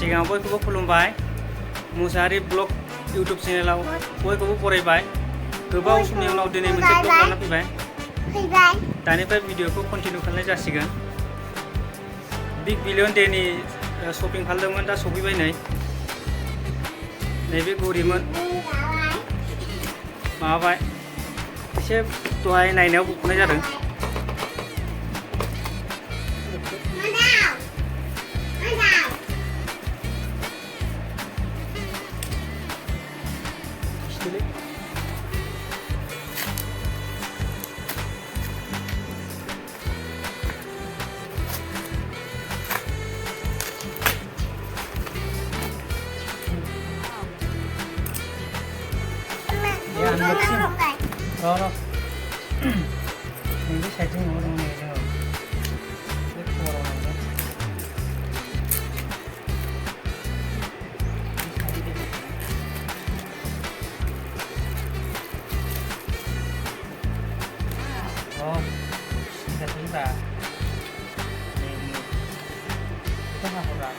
सिगाङाव बयखौबो खुलुमबाय मुसाहारि ब्लग इउटुब चेनेलाव बयखौबो बरायबाय गोबाव समनि उनाव दिनै मोनसे ब्लग लाना फैबाय दानिफ्राय भिडिअखौ कन्टिनिउ खालामनाय जासिगोन बिग बिलियन डेनि शपिं खालामदोंमोन दा सफैबाय नैबे घरिमोन माबाबाय एसे दहाय नायनायाव बुख'नाय जादों Rồi mình biết sạch trên nó trong này rồi biết thua rồi đấy rồi sẽ chúng ta mình không học rồi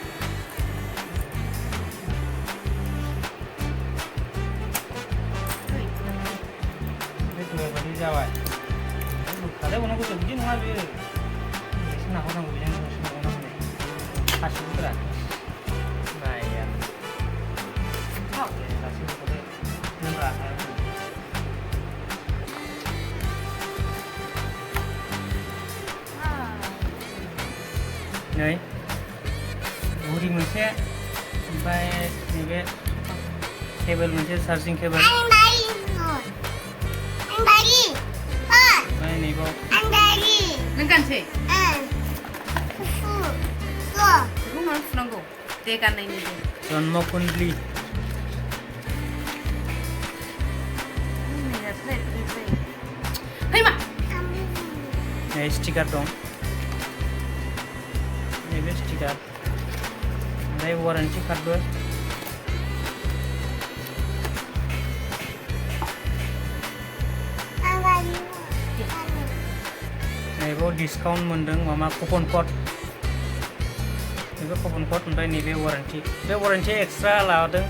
जाबाय खालाय बनांगौ जों बिदि नङा बेयो एसे नाहरनांगौ बेजों संनांगौ गासिबोफोरा नाया गासिबोखौबो लोंग्रा नै घरि मोनसे ओमफ्राय नैबे केबोल मोनसे चार्जिं केबोल Nâng cần chị? Cũng nói phụ năng cổ Tê cần này nhìn Janmakundli Hei mà Này stiker dong Ini stiker Ini warranty card ber नैबे डिसकाउन्ट मोनदों मामा कुपन कड नैबे कुपन कड ओमफ्राय नैबे वारेन्टी बे warranty extra लादों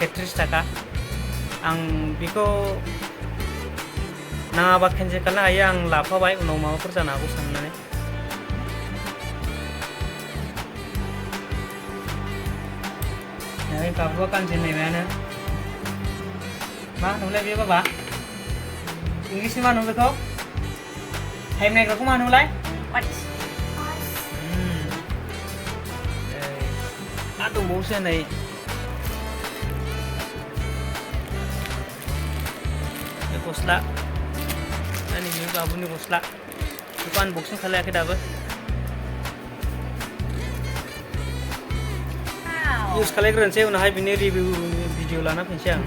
33 थाखा आं बेखौ नाङाबा केन्सेल खालामनो हायो आं लाफाबाय उनाव माबाफोर जानो हागौ साननानै नै बाबुआ गानजेननायानो मा होनोमोनलाय बे बाबा इंलिसनि मा होनो बेखौ Hem này có màn lại? Đã đồng bố xe này Ini gosla Ini juga abuni gosla Itu unboxing kali ya kita Use kali keren saya udah hype ini review video lana pensiang